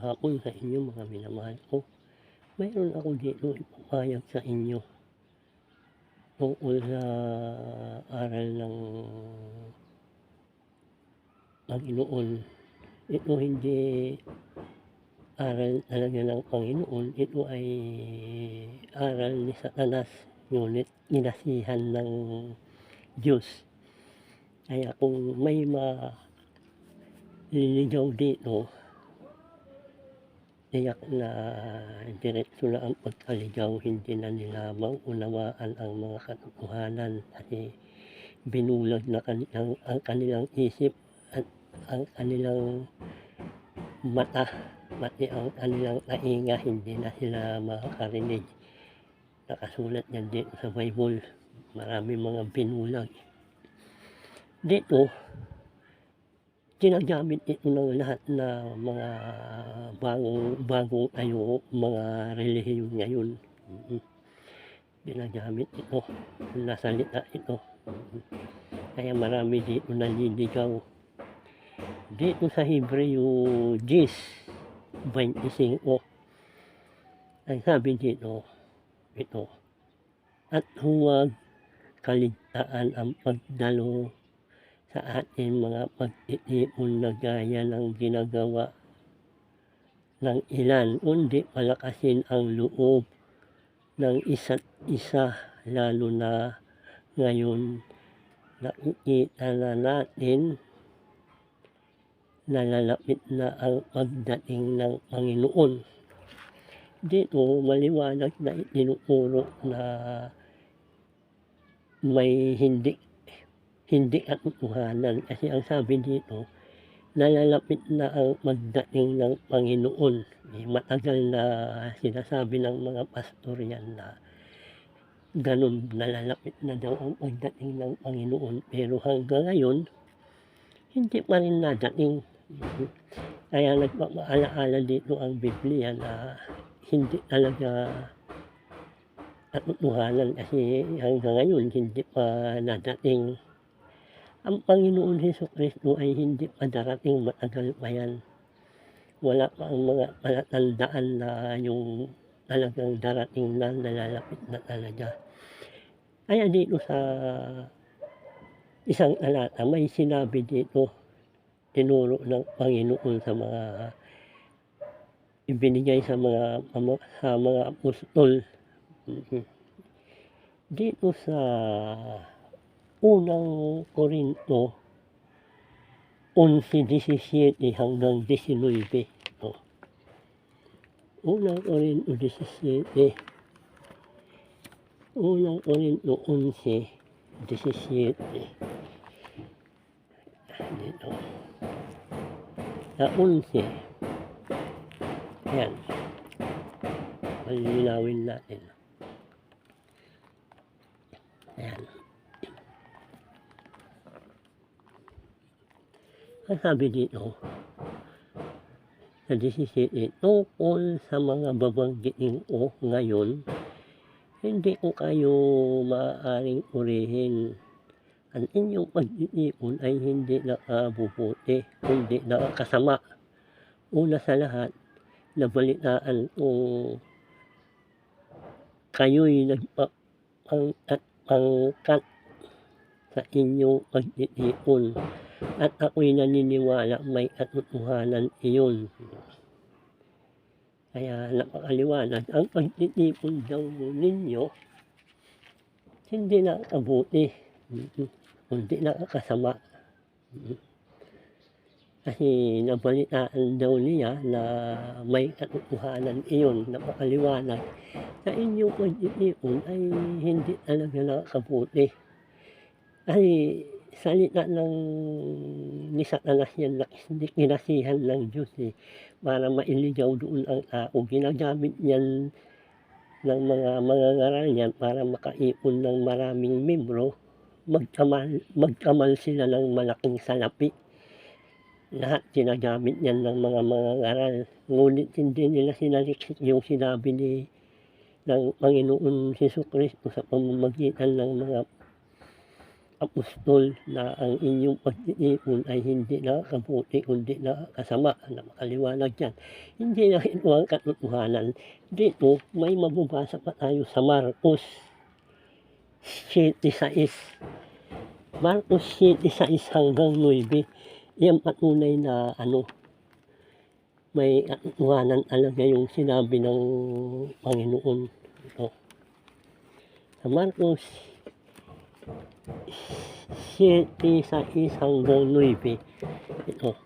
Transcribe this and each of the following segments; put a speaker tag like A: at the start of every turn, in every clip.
A: hapon sa inyo mga minamahal ko. Mayroon ako dito ipapahayag sa inyo tungkol sa aral ng Panginoon. Ito hindi aral talaga ng Panginoon, ito ay aral ni Satanas, ngunit inasihan ng Diyos. Kaya kung may maliligaw dito, tiyak na diretso na ang pagkaligaw, hindi na nila maunawaan ang mga katotohanan kasi binulag na ang kanilang isip at ang kanilang mata, pati ang kanilang tainga, hindi na sila makakarinig. Nakasulat yan dito sa Bible, marami mga binulag. Dito, ginagamit ito ng lahat na mga bagong tayo, mga relihiyon ngayon. Ginagamit ito, nasalita ito. Kaya marami dito naliligaw. Dito sa Hebreo 10:25, ang sabi dito, ito, at huwag kaligtaan ang pagdalo sa ating mga pagtitipon na gaya ng ginagawa ng ilan, kundi palakasin ang loob ng isa't isa, lalo na ngayon nakikita na natin nalalapit na ang pagdating ng Panginoon. Dito maliwanag na itinuturo na may hindi katotohanan, kasi ang sabi dito, nalalapit na ang pagdating ng Panginoon. Matagal na sinasabi ng mga pastor yan na ganun, nalalapit na daw ang pagdating ng Panginoon, pero hanggang ngayon hindi pa rin nadating. Kaya nagpapaalaala dito ang Biblia na hindi talaga katotohanan, kasi hanggang ngayon hindi pa nadating. Ang Panginoon Jesucristo ay hindi pa darating, matagal pa yan. Wala pa ang mga palatandaan na yung talagang darating na, nalalapit na talaga. Kaya dito sa isang talata may sinabi dito, tinuro ng Panginoon sa mga ibinigay sa mga apostol. Dito sa unang Korinto 11:17 hanggang 19. Unang Korinto 17. Unang Korinto 11:17. Dito. Sa 11. Ayan. Palinawin natin. Ayan. Ang sabi dito, sa 17, tungkol sa mga babanggitin ko ngayon, hindi ko kayo maaaring purihin. Ang inyong pagtitipon ay hindi nakabubuti, kundi nakakasama. Una sa lahat, nabalitaan kong kayo'y nagpangkat sa inyong pagtitipon, at ako'y naniniwala may katotohanan iyon. Kaya napakaliwanag, ang pagtitipon daw ninyo hindi nakakabuti, kundi nakakasama. Kasi nabalitaan daw niya na may katotohanan iyon, napakaliwanag. Sa inyong pagtitipon ay hindi talaga nakakabuti. Ay salita ng ni Satanas yan na kinasihan ng Diyos para mailigaw doon ang tao. Ginagamit yan ng mga mangangaral yan para makaipon ng maraming membro, magkamal sila ng malaking salapi. Lahat ginagamit yan ng mga mangangaral, ngunit hindi nila sinaliksik yung sinabi ng Panginoon Jesucristo sa pamamagitan ng mga apostol na ang inyong pag-iipon ay hindi nakakabuti kundi nakakasama na makaliwanag yan. Hindi lang ito ang katotohanan. Dito may mababasa pa tayo sa Marcos 7:6. Marcos 7:6 hanggang 9. Yan patunay na may katotohanan talaga yung sinabi ng Panginoon. Ito. Sa Marcos 7:6 hanggang 9. Ito.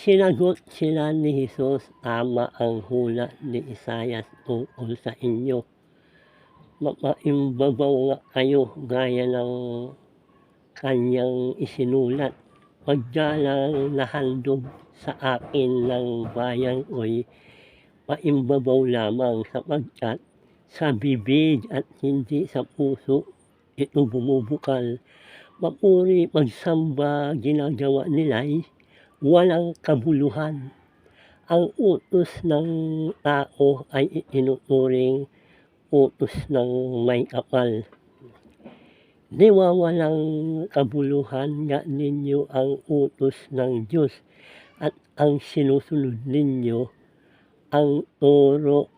A: Sinagot sila ni Jesus, tama ang hula ni Isaias tungkol sa inyo. Mapaimbabaw nga kayo gaya ng kanyang isinulat. Pagdalang nahandog sa akin ng bayan ko'y paimbabaw lamang sapagkat sa bibig at hindi sa puso ito bumubukal. Mapuri pagsamba ginagawa nila'y walang kabuluhan. Ang utos ng tao ay itinuturing utos ng may kapal. Walang kabuluhan nga ninyo ang utos ng Diyos at ang sinusunod ninyo ang turo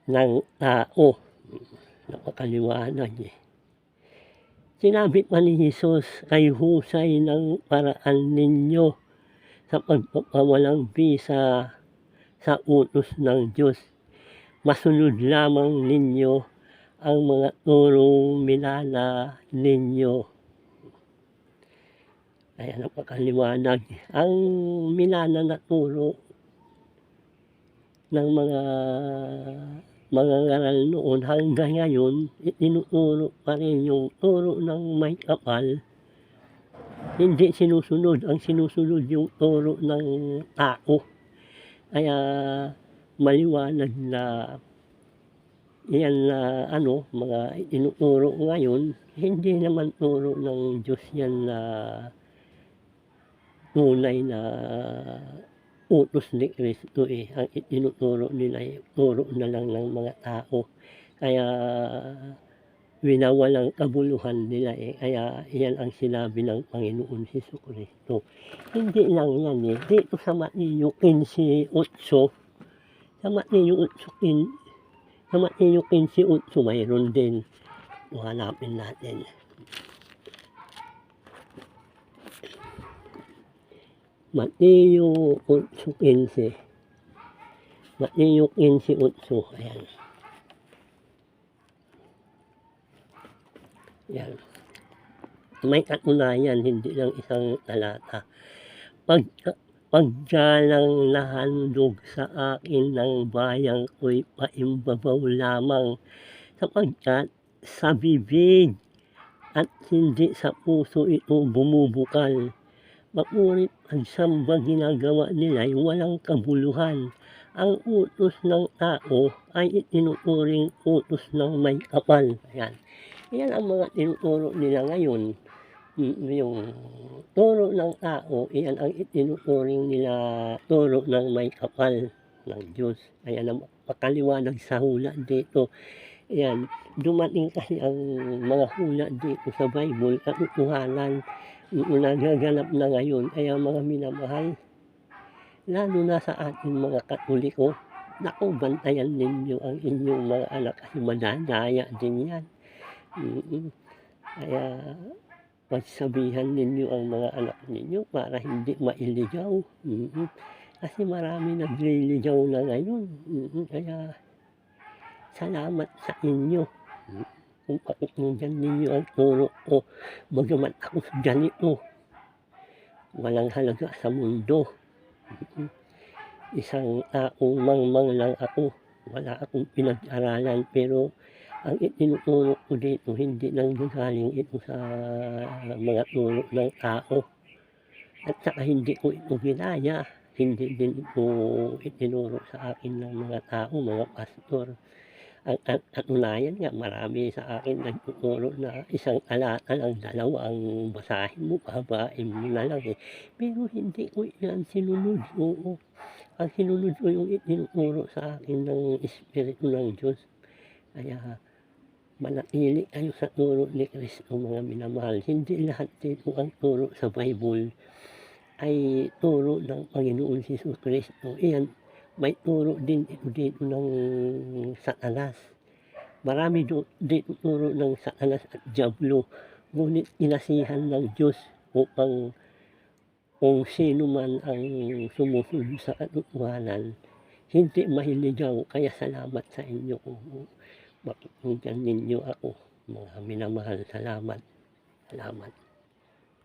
A: ng tao. Napakaliwanag eh. Sinabi pa ni Jesus, kay husay ng paraan ninyo sa pagpapawalang bisa sa utos ng Diyos. Masunod lamang ninyo ang mga turong minana ninyo. Kaya napakaliwanag. Ang minana na turo ng mga mangangaral noon hanggang ngayon, itinuturo pa rin yung turo ng may kapal. Hindi sinusunod. Ang sinusunod yung turo ng tao. Kaya maliwanag na yan na mga itinuturo ngayon, hindi naman turo ng Diyos yan na tunay na utos ni Kristo eh. Ang itinuturo nila ay turo na lang ng mga tao. Kaya winawalang kabuluhan nila eh. Kaya yan ang sinabi ng Panginoon Jesucristo. Hindi lang yan eh. Dito sa Mateo 15:8, sa Mateo 15:8 mayroon din. Hanapin natin. Mateo 8:15. Mateo 15:8. Ayan. Yan. May katunayan, hindi lang isang talata. Pagdalang nahandog sa akin ng bayang ko'y paimbabaw lamang sapagkat sa bibig at hindi sa puso ito bumubukal. Mapurit ang samba ginagawa nila'y walang kabuluhan. Ang utos ng tao ay itinuturing utos ng may kapal. Ayan. Yan ang mga tinuturo nila ngayon. Yung turo ng tao, iyan ang itinuturing nila turo ng may kapal ng Diyos. Kaya napakaliwanag sa hula dito. Ayan, dumating kasi ang mga hula dito sa Bible, katotohanan nagaganap na ngayon. Kaya mga minamahal, lalo na sa ating mga Katoliko, naku, bantayan ninyo ang inyong mga anak kasi madadaya din yan. Kaya pagsabihan ninyo ang mga anak ninyo para hindi mailigaw. Kasi marami nagliligaw na ngayon. Kaya salamat sa inyo. Kung pakikinggan ninyo ang turo ko, bagamat ako sa ganito, walang halaga sa mundo. Isang taong mangmang lang ako, wala akong pinag-aralan, pero ang itinuturo ko dito, hindi lang galing ito sa mga turo ng tao. At saka hindi ko ito ginaya, hindi din ito itinuro sa akin ng mga tao, mga pastor. Ang katunayan nga, marami sa akin nagtuturo na isang talata lang, dalawa ang basahin mo, babain mo na lang eh. Pero hindi ko yan sinunod, oo. ang sinunod ko yung itinuturo sa akin ng Espiritu ng Diyos. Kaya manatili kayo sa turo ni Kristo mga minamahal. Hindi lahat dito ang turo sa Bible ay turo ng Panginoon Jesucristo. Iyan, may turo din ito dito ng Satanas. Marami dito turo ng Satanas at Diablo. Ngunit inasihan ng Diyos upang kung sino man ang sumusunod sa katotohanan, hindi mahiligaw. Kaya salamat sa inyo kung pakikinggan ninyo ako, mga minamahal. Salamat, salamat.